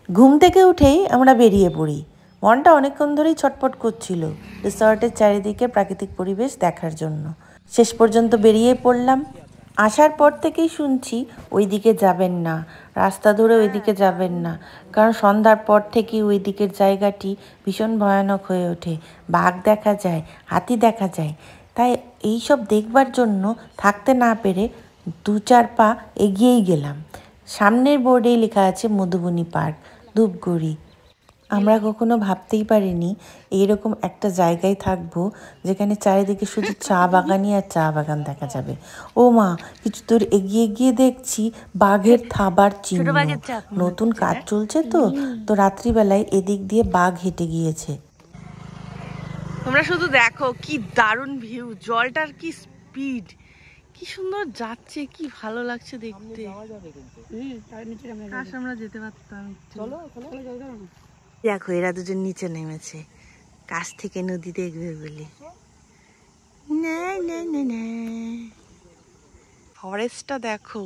ঘুম থেকে উঠেই আমরা বেরিয়ে পড়ি। মনটা অনেকক্ষণ ধরেই ছটফট করছিল রিসর্টের চারিদিকে প্রাকৃতিক পরিবেশ দেখার জন্য। শেষ পর্যন্ত বেরিয়ে পড়লাম। আসার পর থেকেই শুনছি ওই দিকে যাবেন না, রাস্তা ধরে ওই দিকে যাবেন না, কারণ সন্ধ্যার পর থেকেই ওই দিকের জায়গাটি ভীষণ ভয়ানক হয়ে ওঠে। বাঘ দেখা যায়, হাতি দেখা যায়। তাই এইসব দেখবার জন্য থাকতে না পেরে 2-4 পা এগিয়েই গেলাম। সামনের বোর্ডেই লেখা আছে মধুবনী পার্ক, ধূপগুড়ি। আমরা কখনো ভাবতেই পারিনি এইরকম একটা জায়গায় থাকবো যেখানে চারিদিকে শুধু চা বাগানই আর চা বাগান দেখা যাবে। ও মা, কিছু দূর এগিয়ে গিয়ে দেখছি বাঘের থাবার চিহ্ন। নতুন কাজ চলছে তো রাত্রিবেলায় এদিক দিয়ে বাঘ হেঁটে গিয়েছে। তোমরা শুধু দেখো কি দারুণ ভিউ, জলটার কি স্পিড, কি সুন্দর যাচ্ছে, কি ভালো লাগছে দেখতে। আমরা যেতে পারতাম। দেখো এরা দুজন নিচে নেমেছে কাছ থেকে নদী দেখবে বলে। না না না না, ফরেস্টটা দেখো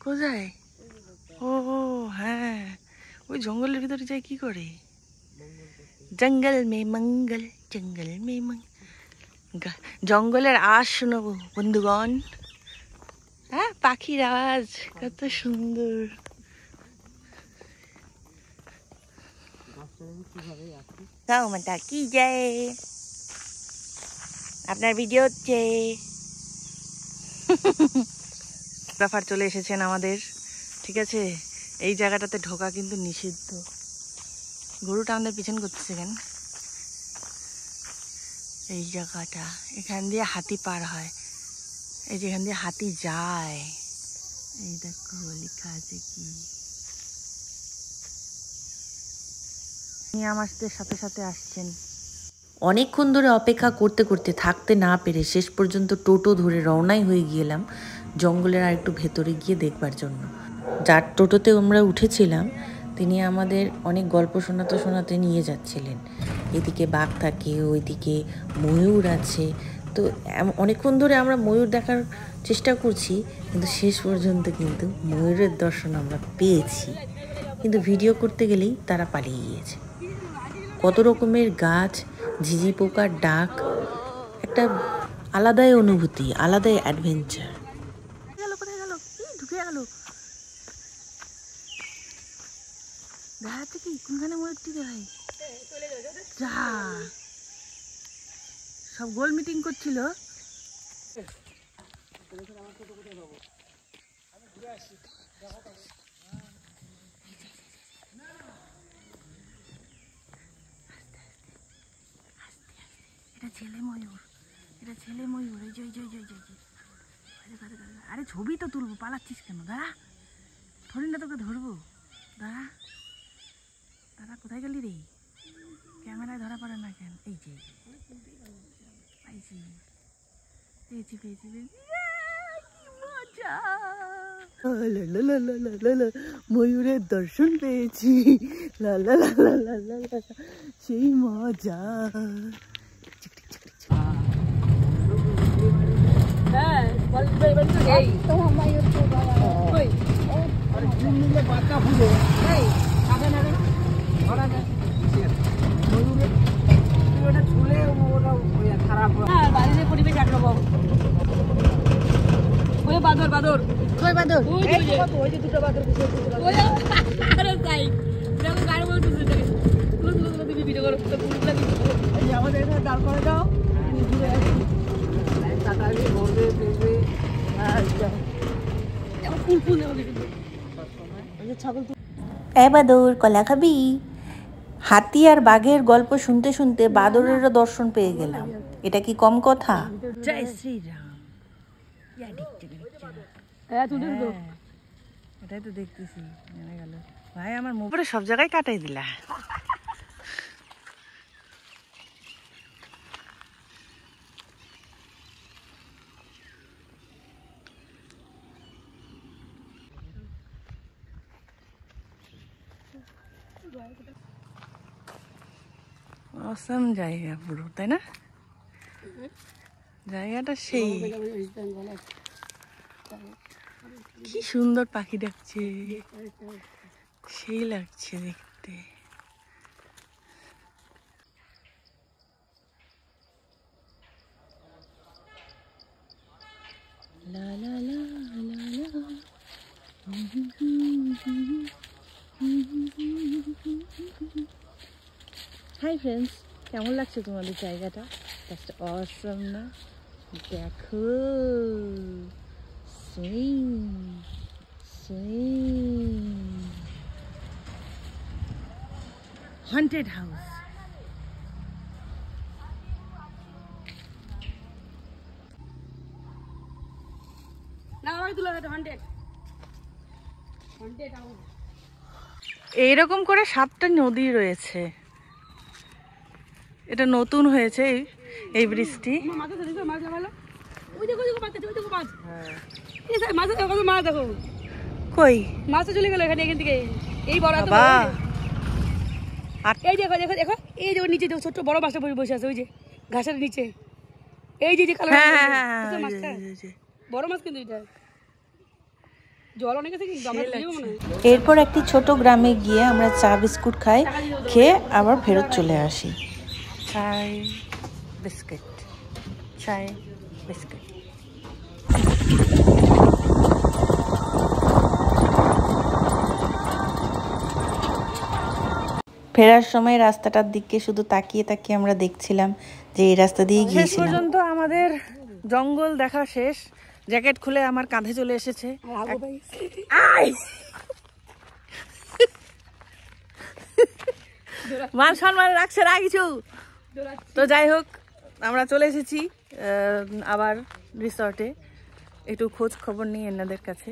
কোথায়। ও হ্যাঁ, ওই জঙ্গলের ভিতরে যায় কি করে? জঙ্গল মে মঙ্গল, জঙ্গল মে জঙ্গলের আওয়াজ শোনাবো বন্ধুগণ। হ্যাঁ, পাখির আওয়াজ কত সুন্দর। কি যায় আপনার ভিডিও হচ্ছে। ফটোগ্রাফার চলে এসেছেন আমাদের, ঠিক আছে। এই জায়গাটাতে ঢোকা কিন্তু নিষিদ্ধ। গরুটা আমাদের পিছন করতেছে কেন? এই জায়গাটা, এখান দিয়ে হাতি পার হয়, এই যেখান দিয়ে হাতি যায়। এই দেখো লেখা আছে কি, আমার সাথে সাথে আসছেন। অনেকক্ষণ ধরে অপেক্ষা করতে করতে থাকতে না পেরে শেষ পর্যন্ত টোটো ধরে রওনাই হয়ে গেলাম জঙ্গলের আর একটু ভেতরে গিয়ে দেখবার জন্য। যার টোটোতে আমরা উঠেছিলাম তিনি আমাদের অনেক গল্প শোনাতে শোনাতে নিয়ে যাচ্ছিলেন। এদিকে বাঘ থাকে, ওইদিকে ময়ূর আছে। তো অনেকক্ষণ ধরে আমরা ময়ূর দেখার চেষ্টা করছি, কিন্তু শেষ পর্যন্ত কিন্তু ময়ূরের দর্শন আমরা পেয়েছি, কিন্তু ভিডিও করতে গেলেই তারা পালিয়ে গিয়েছে। কত রকমের গাছ, ঝিঝি পোকার ডাক, একটা আলাদাই অনুভূতি, আলাদাই অ্যাডভেঞ্চার। কোথায় গেল? ঢুকে গেল। দেখা যাচ্ছে কি কোনখানে ময়ূরটি রে ভাই? যা, সব গোল মিটিং করছিল। এটা ছেলে ময়ূর, এটা ছেলে ময়ূর। এই যে আরে ছবি তো তুলবো, পালাচ্ছিস কেন? দাঁড়া, ধরি না তোকে ধরবো। দাঁড়া দাঁড়া, কোথায় গেলি রে? ক্যামেরায় ধরা পড়ে না কেন? এই যে পাইছি, পেয়েছি পেয়েছি পেয়েছি। কি মজা! ময়ূরের দর্শন পেয়েছি, লা লা লা লা লা লা লা, সেই মজা। পরিবেশ একরকম। বাদর বাদর, কই বাদর? ওই যে দুটো বাদর। আরে তাই দেখো, গাড়ি বলতে তুমি ভিডিও করো, আমাদের এখানে দাঁড় করে দাও। বাদর কলা খাবি? হাতি আর বাঘের গল্প শুনতে শুনতে বাদরেরও দর্শন পেয়ে গেলাম, এটা কি কম কথা? জয় শ্রীরাম। এটাই তো দেখতেছি, গেল ভাই আমার মোবাইলে সব জায়গায় কাটাই দিলা। অসাম জায়গা পুরো, তাই না? জায়গাটা সেই কি সুন্দর পাখি ডাকছে, সেই লাগছে দেখতে। লা লা লা লা লা। হাই ফ্রেন্ডস, কেমন লাগছে তোমাদের জায়গাটা? জাস্ট অসাম না? দেখো, সুইং সুইং, হন্টেড হাউস। এইরকম করে 7টা নদী রয়েছে। এটা নতুন হয়েছে এই বৃষ্টি। কই মাছ চলে গেল এখান থেকে। এই বড় এই দেখো দেখো দেখো, এই যে নিচে ছোট্ট বড় মাছটা বসে আছে ওই যে ঘাসের নিচে। এই যে কালার মাছটা বড় মাছ, কিন্তু এটা জল অনেক আছে। এরপর একটি ছোট গ্রামে গিয়ে আমরা চা বিস্কুট খাই, খেয়ে আবার ফেরত চলে আসি। চাই বিস্কিট, চাই বিস্কিট। ফেরার সময় রাস্তাটার দিকে শুধু তাকিয়ে তাকিয়ে আমরা দেখছিলাম যে এই রাস্তা দিয়ে শেষ গিয়েছিলাম। পর্যন্ত আমাদের জঙ্গল দেখা শেষ। জ্যাকেট খুলে আমার কাঁধে চলে এসেছে। মান সম্মান রাখছে না কিছু। তো যাই হোক, আমরা চলে এসেছি আবার রিসর্টে। একটু খোঁজ খবর নিই এনাদের কাছে